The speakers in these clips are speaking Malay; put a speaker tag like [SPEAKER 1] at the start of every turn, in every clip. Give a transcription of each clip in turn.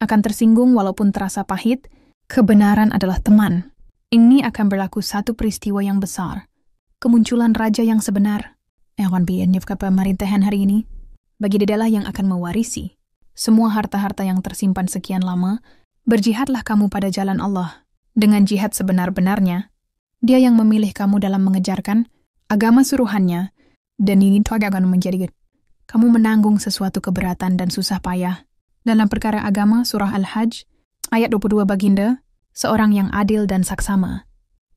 [SPEAKER 1] akan tersinggung walaupun terasa pahit, kebenaran adalah teman. Ini akan berlaku satu peristiwa yang besar. Kemunculan raja yang sebenar. Yang akan ke pemerintahan hari ini. Bagi dialah yang akan mewarisi semua harta-harta yang tersimpan sekian lama. Berjihadlah kamu pada jalan Allah. Dengan jihad sebenar-benarnya, Dia yang memilih kamu dalam mengejarkan agama suruhannya, dan ini akan menjadi kamu menanggung sesuatu keberatan dan susah payah. Dalam perkara agama, surah Al-Hajj, ayat 22 baginda, seorang yang adil dan saksama.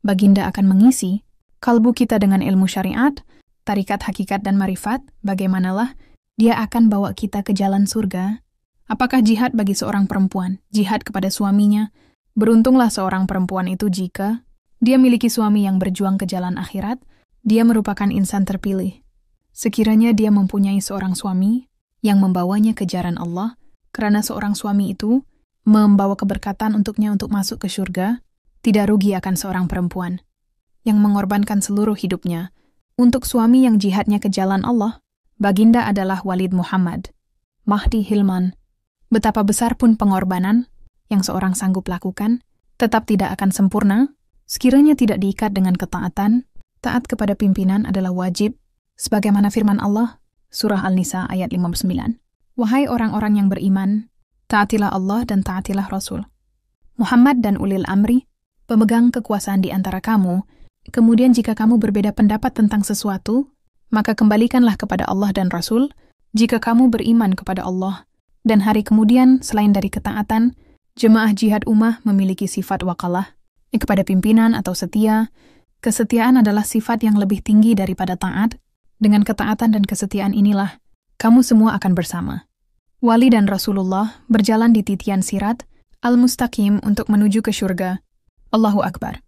[SPEAKER 1] Baginda akan mengisi kalbu kita dengan ilmu syariat, tarikat hakikat dan marifat, bagaimanalah Dia akan bawa kita ke jalan surga. Apakah jihad bagi seorang perempuan? Jihad kepada suaminya? Beruntunglah seorang perempuan itu jika dia miliki suami yang berjuang ke jalan akhirat, dia merupakan insan terpilih. Sekiranya dia mempunyai seorang suami yang membawanya ke jalan Allah, karena seorang suami itu membawa keberkatan untuknya untuk masuk ke surga, tidak rugi akan seorang perempuan yang mengorbankan seluruh hidupnya untuk suami yang jihadnya ke jalan Allah. Baginda adalah Walid Muhammad, Mahdi Hilman. Betapa besar pun pengorbanan yang seorang sanggup lakukan, tetap tidak akan sempurna sekiranya tidak diikat dengan ketaatan. Taat kepada pimpinan adalah wajib, sebagaimana firman Allah, surah Al-Nisa ayat 59. Wahai orang-orang yang beriman, taatilah Allah dan taatilah Rasul. Muhammad dan ulil amri, pemegang kekuasaan di antara kamu, kemudian jika kamu berbeda pendapat tentang sesuatu, maka kembalikanlah kepada Allah dan Rasul. Jika kamu beriman kepada Allah dan hari kemudian selain dari ketaatan, jemaah jihad ummah memiliki sifat wakalah kepada pimpinan atau setia. Kesetiaan adalah sifat yang lebih tinggi daripada taat. Dengan ketaatan dan kesetiaan inilah kamu semua akan bersama. Wali dan Rasulullah berjalan di titian sirat al-mustaqim untuk menuju ke syurga. Allahu Akbar.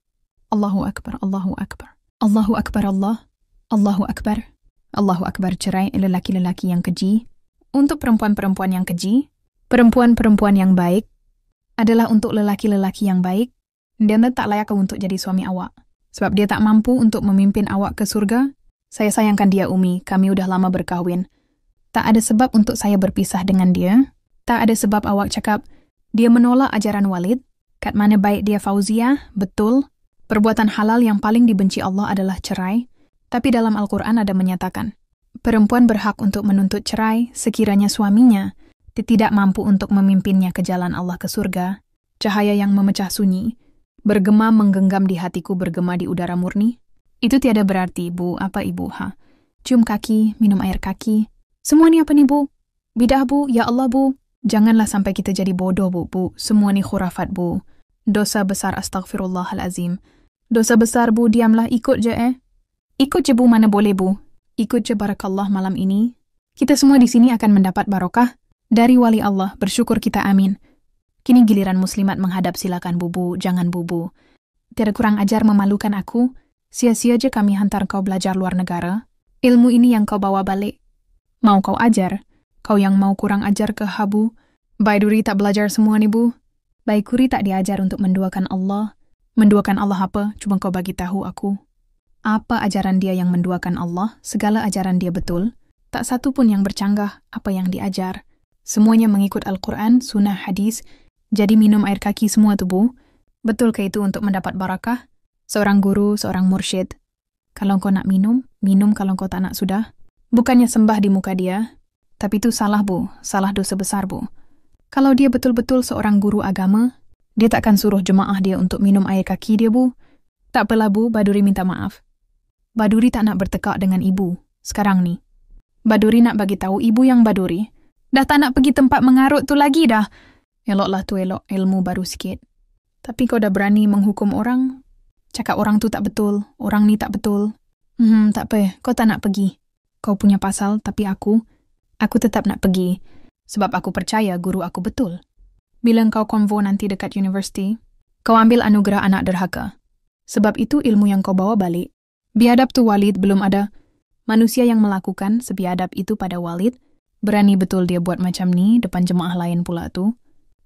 [SPEAKER 1] Allahu Akbar. Allahu Akbar. Allahu Akbar Allah. Allahu Akbar. Allahu Akbar. Cerai lelaki-lelaki yang keji. Untuk perempuan-perempuan yang keji, perempuan-perempuan yang baik adalah untuk lelaki-lelaki yang baik. Dia tak layak untuk jadi suami awak. Sebab dia tak mampu untuk memimpin awak ke surga. Saya sayangkan dia, Umi. Kami udah lama berkahwin. Tak ada sebab untuk saya berpisah dengan dia. Tak ada sebab awak cakap, dia menolak ajaran Walid. Kat mana baik dia Fauzia, betul. Perbuatan halal yang paling dibenci Allah adalah cerai. Tapi dalam Al-Quran ada menyatakan, perempuan berhak untuk menuntut cerai sekiranya suaminya tidak mampu untuk memimpinnya ke jalan Allah ke surga. Cahaya yang memecah sunyi, bergema menggenggam di hatiku, bergema di udara murni. Itu tiada berarti, Bu. Apa Ibu? Cium kaki, minum air kaki. Semua ni apa ni, Bu? Bidah, Bu. Ya Allah, Bu. Janganlah sampai kita jadi bodoh, Bu. Semua ni khurafat, Bu. Dosa besar, astaghfirullahalazim. Dosa besar, Bu. Diamlah, ikut je Ikut je, Bu. Mana boleh, Bu. Ikut je, barakallah malam ini. Kita semua di sini akan mendapat barokah dari wali Allah. Bersyukur kita, amin. Kini giliran muslimat menghadap, silakan bubu, jangan bubu. Tiada kurang ajar, memalukan aku. Sia-sia je kami hantar kau belajar luar negara. Ilmu ini yang kau bawa balik. Mau kau ajar? Kau yang mau kurang ajar ke Habu? Baiduri tak belajar semua ni, Bu. Baikuri tak diajar untuk menduakan Allah. Menduakan Allah apa? Cuma kau bagi tahu aku. Apa ajaran dia yang menduakan Allah? Segala ajaran dia betul. Tak satu pun yang bercanggah apa yang diajar. Semuanya mengikut Al-Quran, sunnah, hadis. Jadi minum air kaki semua tubuh. Betul ke itu untuk mendapat barakah? Seorang guru, seorang mursyid. Kalau kau nak minum, minum. Kalau kau tak nak sudah. Bukannya sembah di muka dia. Tapi itu salah, Bu. Salah dosa besar, Bu. Kalau dia betul-betul seorang guru agama, dia takkan suruh jemaah dia untuk minum air kaki dia, Bu. Tak apalah, Bu. Baduri minta maaf. Baduri tak nak bertekak dengan ibu. Sekarang ni. Baduri nak bagi tahu ibu yang Baduri. Dah tak nak pergi tempat mengarut tu lagi dah. Eloklah tu, elok ilmu baru sikit. Tapi kau dah berani menghukum orang. Cakap orang tu tak betul, orang ni tak betul. Tak apa, kau tak nak pergi. Kau punya pasal, tapi aku tetap nak pergi. Sebab aku percaya guru aku betul. Bila kau konvo nanti dekat universiti, kau ambil anugerah anak derhaka. Sebab itu ilmu yang kau bawa balik. Biadab tu Walid belum ada. Manusia yang melakukan sebiadab itu pada Walid, berani betul dia buat macam ni depan jemaah lain pula tu.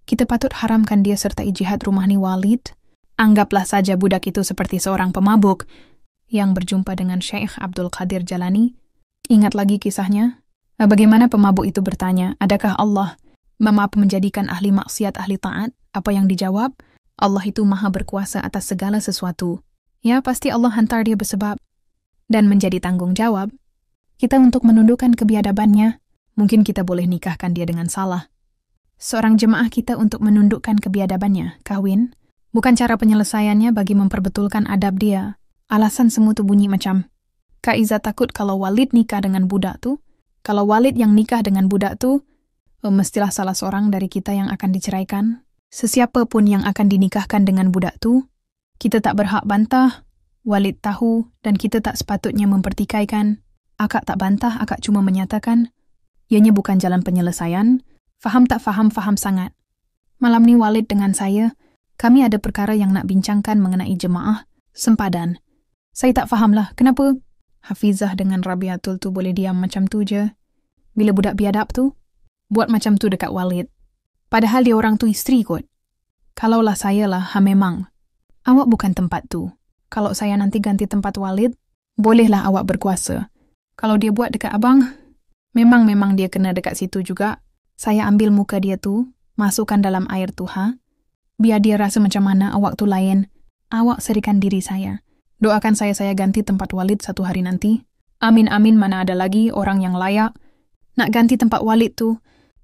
[SPEAKER 1] Kita patut haramkan dia sertai jihad rumah ni Walid. Anggaplah saja budak itu seperti seorang pemabuk yang berjumpa dengan Syekh Abdul Qadir Jalani. Ingat lagi kisahnya? Bagaimana pemabuk itu bertanya, adakah Allah Mama apa menjadikan ahli maksiat ahli taat? Apa yang dijawab? Allah itu maha berkuasa atas segala sesuatu. Ya, pasti Allah hantar dia bersebab. Dan menjadi tanggung jawab kita untuk menundukkan kebiadabannya. Mungkin kita boleh nikahkan dia dengan salah. Seorang jemaah kita untuk menundukkan kebiadabannya, kawin, bukan cara penyelesaiannya bagi memperbetulkan adab dia. Alasan semua tu bunyi macam, Kak Iza takut kalau Walid nikah dengan budak tu, kalau Walid yang nikah dengan budak tu, mestilah salah seorang dari kita yang akan diceraikan. Sesiapa pun yang akan dinikahkan dengan budak tu, kita tak berhak bantah. Walid tahu dan kita tak sepatutnya mempertikaikan. Akak tak bantah, akak cuma menyatakan, ianya bukan jalan penyelesaian. Faham tak faham, faham sangat. Malam ni Walid dengan saya, kami ada perkara yang nak bincangkan mengenai jemaah, sempadan. Saya tak fahamlah, kenapa Hafizah dengan Rabiatul tu boleh diam macam tu je. Bila budak biadab tu, buat macam tu dekat Walid. Padahal dia orang tu isteri kot. Kalaulah saya lah, memang. Awak bukan tempat tu. Kalau saya nanti ganti tempat Walid, bolehlah awak berkuasa. Kalau dia buat dekat abang, memang dia kena dekat situ juga. Saya ambil muka dia tu, masukkan dalam air tu, biar dia rasa macam mana awak tu lain. Awak serikan diri saya. Doakan saya ganti tempat Walid satu hari nanti. Amin, mana ada lagi orang yang layak nak ganti tempat Walid tu.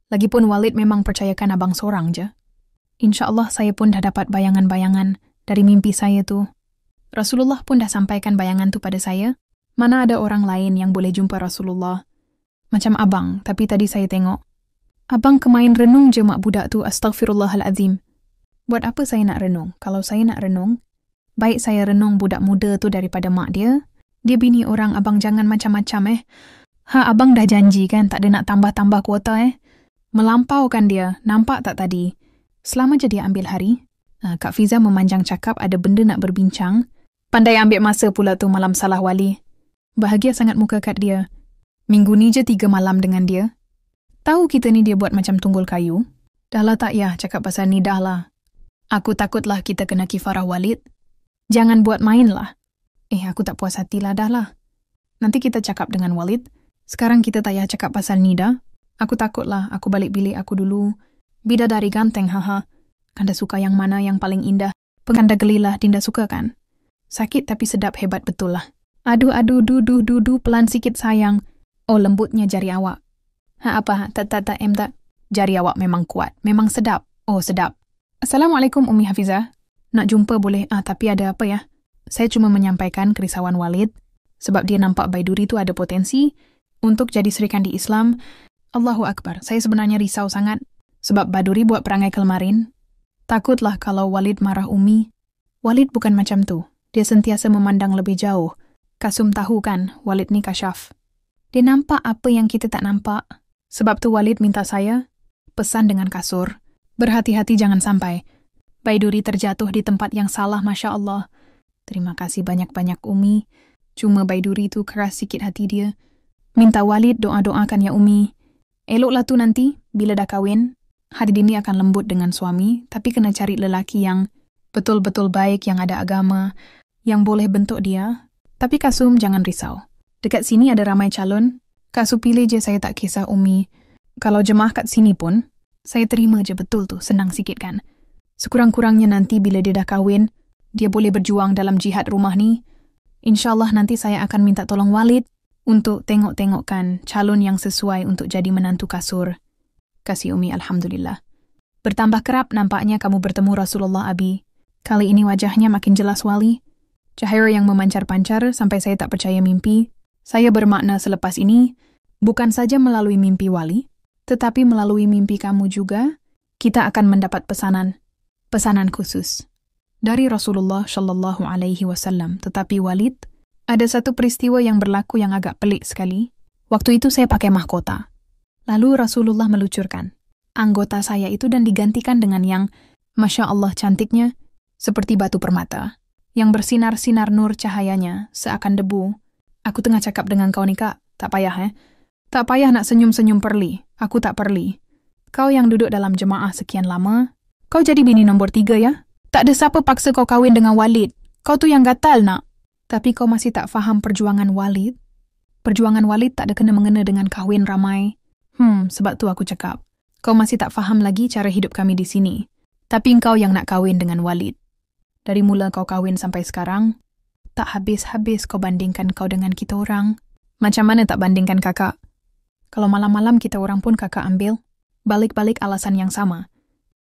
[SPEAKER 1] Lagipun Walid memang percayakan abang seorang je. InsyaAllah saya pun dah dapat bayangan-bayangan dari mimpi saya tu. Rasulullah pun dah sampaikan bayangan tu pada saya. Mana ada orang lain yang boleh jumpa Rasulullah. Macam abang, tapi tadi saya tengok. Abang kemain renung je mak budak tu, astaghfirullahalazim. Buat apa saya nak renung? Kalau saya nak renung, baik saya renung budak muda tu daripada mak dia. Dia bini orang, abang jangan macam-macam abang dah janji kan, tak ada nak tambah-tambah kuota Melampaukan dia, nampak tak tadi? Selama je dia ambil hari. Kak Fiza memanjang cakap ada benda nak berbincang. Pandai ambil masa pula tu malam salah wali. Bahagia sangat muka kat dia. Minggu ni je 3 malam dengan dia. Tahu kita ni dia buat macam tunggul kayu. Dah lah tak yah cakap pasal ni dah lah. Aku takutlah kita kena kifarah Walid. Jangan buat main lah. Aku tak puas hati lah dah lah. Nanti kita cakap dengan Walid. Sekarang kita tak payah cakap pasal Nida. Aku takutlah aku balik bilik aku dulu. Bidadari ganteng, Kanda suka yang mana yang paling indah? Penganda gelilah, Dinda suka kan? Sakit tapi sedap, hebat betul lah. Aduh, dudu, pelan sikit sayang. Oh, lembutnya jari awak. Tak. Jari awak memang kuat, memang sedap. Oh, sedap. Assalamualaikum Umi Hafizah. Nak jumpa boleh, tapi ada apa ya? Saya cuma menyampaikan kerisauan Walid, sebab dia nampak Baiduri tu ada potensi untuk jadi serikan di Islam. Allahu Akbar, saya sebenarnya risau sangat, sebab Baiduri buat perangai kemarin. Takutlah kalau Walid marah Umi. Walid bukan macam tu. Dia sentiasa memandang lebih jauh. Kasum tahu kan, Walid ni kasyaf. Dia nampak apa yang kita tak nampak. Sebab tu Walid minta saya pesan dengan kasur. Berhati-hati jangan sampai Baiduri terjatuh di tempat yang salah, Masya Allah. Terima kasih banyak-banyak Umi. Cuma Baiduri tu keras sikit hati dia. Minta Walid doa-doakan ya Umi. Eloklah tu nanti, bila dah kahwin, hati ini akan lembut dengan suami, tapi kena cari lelaki yang betul-betul baik, yang ada agama, yang boleh bentuk dia. Tapi Kasum jangan risau. Dekat sini ada ramai calon. Kasum pilih je, saya tak kisah Umi. Kalau jemaah kat sini pun, saya terima je, betul tu, senang sikit kan. Sekurang-kurangnya nanti bila dia dah kahwin, dia boleh berjuang dalam jihad rumah ni. InsyaAllah nanti saya akan minta tolong Walid untuk tengok-tengokkan calon yang sesuai untuk jadi menantu Kasur. Kasih Umi, Alhamdulillah. Bertambah kerap nampaknya kamu bertemu Rasulullah Abi. Kali ini wajahnya makin jelas Wali. Cahaya yang memancar-pancar sampai saya tak percaya mimpi. Saya bermakna selepas ini, bukan saja melalui mimpi Wali, tetapi melalui mimpi kamu juga, kita akan mendapat pesanan khusus dari Rasulullah Shallallahu Alaihi Wasallam. Tetapi Walid, ada satu peristiwa yang berlaku yang agak pelik sekali. Waktu itu saya pakai mahkota. Lalu Rasulullah melucurkan anggota saya itu dan digantikan dengan yang, Masya Allah cantiknya, seperti batu permata, yang bersinar-sinar nur cahayanya, seakan debu. Aku tengah cakap dengan kau ni Kak, tak payah Tak payah nak senyum-senyum perli, aku tak perli. Kau yang duduk dalam jemaah sekian lama, kau jadi bini nombor 3 ya? Tak ada siapa paksa kau kahwin dengan Walid. Kau tu yang gatal nak. Tapi kau masih tak faham perjuangan Walid? Perjuangan Walid tak ada kena-mengena dengan kahwin ramai. Sebab tu aku cakap. Kau masih tak faham lagi cara hidup kami di sini. Tapi engkau yang nak kawin dengan Walid. Dari mula kau kawin sampai sekarang, tak habis-habis kau bandingkan kau dengan kita orang. Macam mana tak bandingkan kakak? Kalau malam-malam kita orang pun kakak ambil, balik-balik alasan yang sama.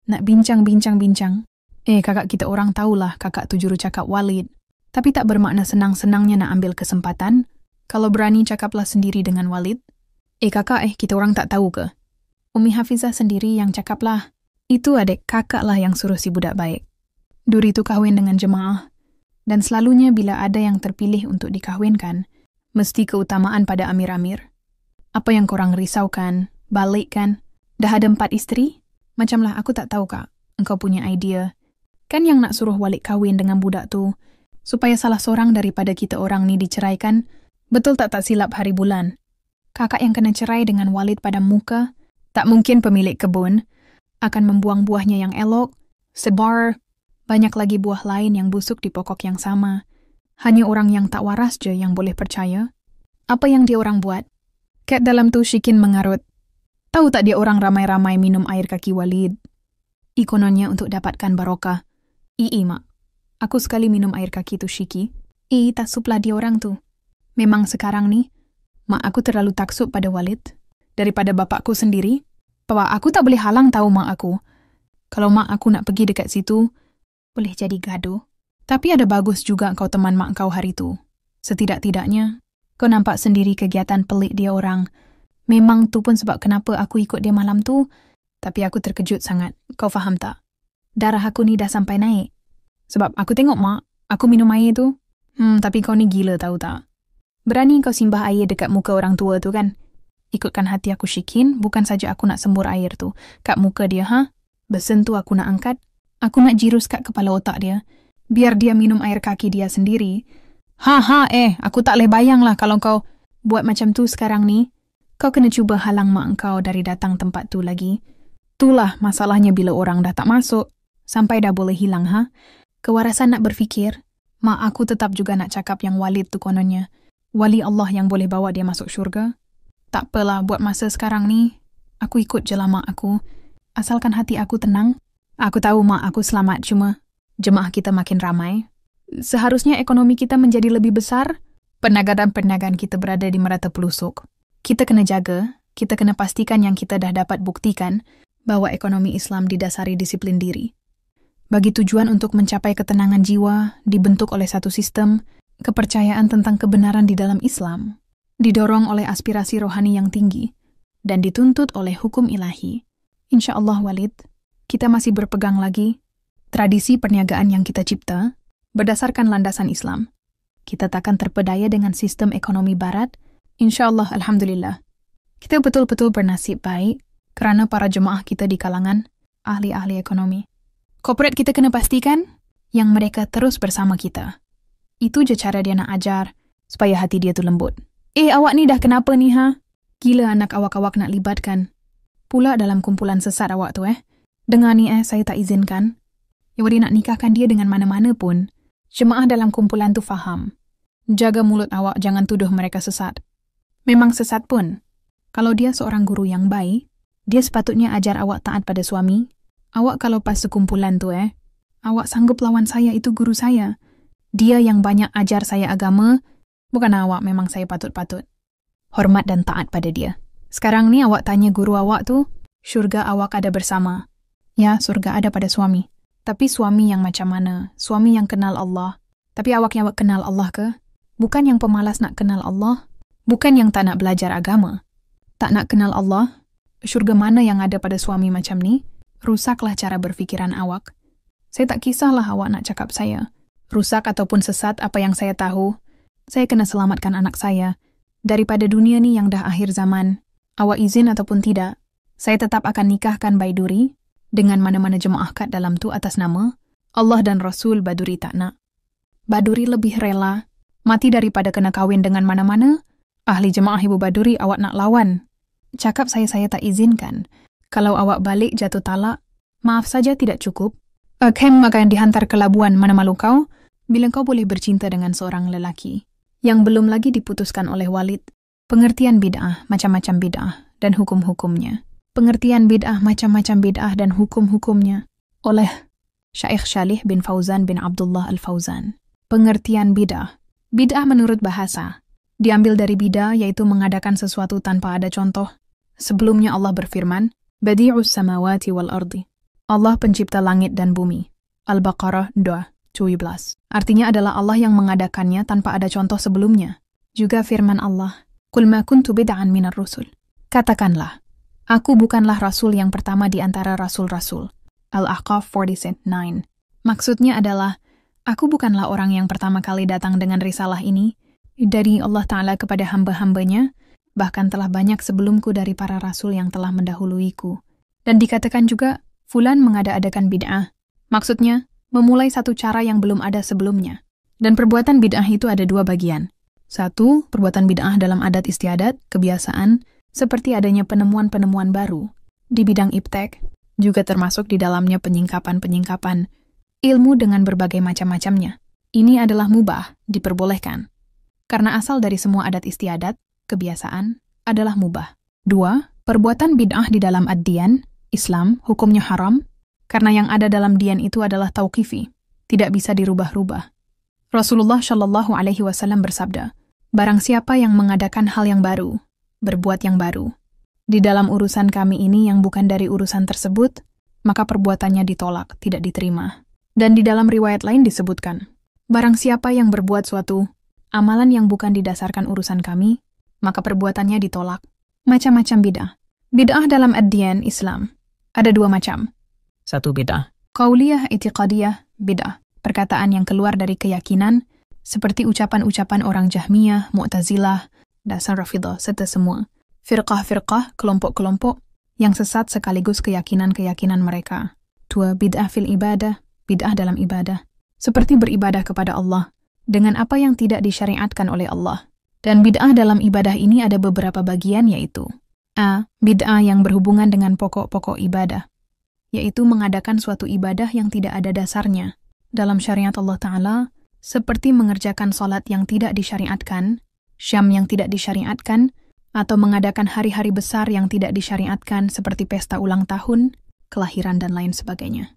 [SPEAKER 1] Nak bincang-bincang-bincang. Kakak kita orang tahulah kakak tu juru cakap Walid. Tapi tak bermakna senang-senangnya nak ambil kesempatan. Kalau berani cakaplah sendiri dengan Walid. Kakak, kita orang tak tahu ke? Umi Hafizah sendiri yang cakaplah. Itu adik kakak lah yang suruh si budak baik. Duri tu kahwin dengan jemaah. Dan selalunya bila ada yang terpilih untuk dikahwinkan, mesti keutamaan pada amir-amir. Apa yang korang risaukan, balik kan? Dah ada 4 isteri? Macamlah aku tak tahu kak, engkau punya idea. Kan yang nak suruh Walid kahwin dengan budak tu, supaya salah seorang daripada kita orang ni diceraikan, betul tak silap hari bulan. Kakak yang kena cerai dengan Walid pada muka, tak mungkin pemilik kebun, akan membuang buahnya yang elok, sebar, banyak lagi buah lain yang busuk di pokok yang sama. Hanya orang yang tak waras je yang boleh percaya. Apa yang dia orang buat? Kat dalam tu Shikin mengarut. Tahu tak dia orang ramai-ramai minum air kaki Walid? Kononnya untuk dapatkan barokah. Mak. Aku sekali minum air kaki tu Shiki. Tak suplah dia orang tu. Memang sekarang ni, mak aku terlalu taksub pada Walid. Daripada bapakku sendiri. Bapak aku tak boleh halang tahu mak aku. Kalau mak aku nak pergi dekat situ, boleh jadi gaduh. Tapi ada bagus juga kau teman mak kau hari tu. Setidak-tidaknya, kau nampak sendiri kegiatan pelik dia orang. Memang tu pun sebab kenapa aku ikut dia malam tu. Tapi aku terkejut sangat. Kau faham tak? Darah aku ni dah sampai naik. Sebab aku tengok mak, aku minum air tu. Tapi kau ni gila tahu tak? Berani kau simbah air dekat muka orang tua tu kan? Ikutkan hati aku Shikin, bukan saja aku nak sembur air tu. Kat muka dia, Besen tu aku nak angkat. Aku nak jirus kat kepala otak dia. Biar dia minum air kaki dia sendiri. Aku tak boleh bayang lah kalau kau buat macam tu sekarang ni. Kau kena cuba halang mak kau dari datang tempat tu lagi. Itulah masalahnya bila orang dah tak masuk. Sampai dah boleh hilang, Kewarasan nak berfikir. Mak aku tetap juga nak cakap yang Walid tu kononnya. Wali Allah yang boleh bawa dia masuk syurga. Tak apalah buat masa sekarang ni. Aku ikut je lah mak aku. Asalkan hati aku tenang. Aku tahu mak aku selamat, cuma jemaah kita makin ramai. Seharusnya ekonomi kita menjadi lebih besar. Perniagaan-perniagaan kita berada di merata pelusuk. Kita kena jaga, kita kena pastikan yang kita dah dapat buktikan bahwa ekonomi Islam didasari disiplin diri. Bagi tujuan untuk mencapai ketenangan jiwa, dibentuk oleh satu sistem, kepercayaan tentang kebenaran di dalam Islam, didorong oleh aspirasi rohani yang tinggi, dan dituntut oleh hukum ilahi. Insya Allah Walid, kita masih berpegang lagi tradisi perniagaan yang kita cipta berdasarkan landasan Islam. Kita takkan terpedaya dengan sistem ekonomi barat. Insya Allah, Alhamdulillah. Kita betul-betul bernasib baik kerana para jemaah kita di kalangan ahli-ahli ekonomi. Korporat kita kena pastikan yang mereka terus bersama kita. Itu je cara dia nak ajar supaya hati dia tu lembut. Awak ni dah kenapa ni Gila anak awak-awak nak libatkan. Pula dalam kumpulan sesat awak tu Dengar ni saya tak izinkan. Yang nak nikahkan dia dengan mana-mana pun. Jemaah dalam kumpulan tu faham. Jaga mulut awak, jangan tuduh mereka sesat. Memang sesat pun. Kalau dia seorang guru yang baik, dia sepatutnya ajar awak taat pada suami. Awak kalau pas sekumpulan tu awak sanggup lawan saya, itu guru saya. Dia yang banyak ajar saya agama, bukan awak. Memang saya patut-patut hormat dan taat pada dia. Sekarang ni awak tanya guru awak tu, syurga awak ada bersama. Ya, surga ada pada suami. Tapi suami yang macam mana? Suami yang kenal Allah. Tapi awak yang kenal Allah ke? Bukan yang pemalas nak kenal Allah. Bukan yang tak nak belajar agama. Tak nak kenal Allah. Syurga mana yang ada pada suami macam ni? Rusaklah cara berfikiran awak. Saya tak kisahlah awak nak cakap saya. Rusak ataupun sesat apa yang saya tahu. Saya kena selamatkan anak saya. Daripada dunia ni yang dah akhir zaman. Awak izin ataupun tidak, saya tetap akan nikahkan Baiduri dengan mana-mana jemaah kat dalam tu atas nama Allah dan Rasul. Baduri tak nak. Baduri lebih rela mati daripada kena kahwin dengan mana-mana. Ahli jemaah Ibu Baduri awak nak lawan. Cakap saya tak izinkan. Kalau awak balik jatuh talak, maaf saja tidak cukup. Kem akan dihantar ke Labuan, mana malu kau, bila kau boleh bercinta dengan seorang lelaki yang belum lagi diputuskan oleh Walid. Pengertian bid'ah, macam-macam bid'ah, dan hukum-hukumnya. Pengertian bid'ah, macam-macam bid'ah dan hukum-hukumnya oleh Syaikh Shalih bin Fauzan bin Abdullah Al-Fauzan. Pengertian bid'ah. Bid'ah menurut bahasa diambil dari bida, yaitu mengadakan sesuatu tanpa ada contoh. Sebelumnya Allah berfirman, Badi'us samawati wal ardi. Allah pencipta langit dan bumi. Al-Baqarah 2:17. Artinya adalah Allah yang mengadakannya tanpa ada contoh sebelumnya. Juga firman Allah, Qul ma kuntu bid'an minar rusul. Katakanlah, aku bukanlah rasul yang pertama di antara rasul-rasul. Al-Ahqaf 49. Maksudnya adalah, aku bukanlah orang yang pertama kali datang dengan risalah ini dari Allah Ta'ala kepada hamba-hambanya, bahkan telah banyak sebelumku dari para rasul yang telah mendahuluiku. Dan dikatakan juga, fulan mengada-adakan bid'ah. Maksudnya, memulai satu cara yang belum ada sebelumnya. Dan perbuatan bid'ah itu ada dua bagian. Satu, perbuatan bid'ah dalam adat istiadat, kebiasaan, seperti adanya penemuan-penemuan baru. Di bidang iptek, juga termasuk di dalamnya penyingkapan-penyingkapan ilmu dengan berbagai macam-macamnya. Ini adalah mubah, diperbolehkan. Karena asal dari semua adat istiadat, kebiasaan, adalah mubah. Dua, perbuatan bid'ah di dalam ad-diyan, Islam, hukumnya haram, karena yang ada dalam dian itu adalah tauqifi, tidak bisa dirubah-rubah. Rasulullah Shallallahu Alaihi Wasallam bersabda, barang siapa yang mengadakan hal yang baru, berbuat yang baru, di dalam urusan kami ini yang bukan dari urusan tersebut, maka perbuatannya ditolak, tidak diterima. Dan di dalam riwayat lain disebutkan, barang siapa yang berbuat suatu amalan yang bukan didasarkan urusan kami, maka perbuatannya ditolak. Macam-macam bid'ah. Bid'ah dalam ad-diyan Islam ada dua macam.
[SPEAKER 2] Satu, bid'ah
[SPEAKER 1] Qauliyah i'tiqadiyah bid'ah, perkataan yang keluar dari keyakinan, seperti ucapan-ucapan orang Jahmiyah, Mu'tazilah, dasar Rafidah, serta semua. Firqah-firqah, kelompok-kelompok, yang sesat sekaligus keyakinan-keyakinan mereka. Dua, bid'ah fil ibadah, bid'ah dalam ibadah. Seperti beribadah kepada Allah, dengan apa yang tidak disyariatkan oleh Allah. Dan bid'ah dalam ibadah ini ada beberapa bagian, yaitu A. Bid'ah yang berhubungan dengan pokok-pokok ibadah, yaitu mengadakan suatu ibadah yang tidak ada dasarnya dalam syariat Allah Ta'ala, seperti mengerjakan salat yang tidak disyariatkan, syam yang tidak disyariatkan, atau mengadakan hari-hari besar yang tidak disyariatkan seperti pesta ulang tahun, kelahiran, dan lain sebagainya.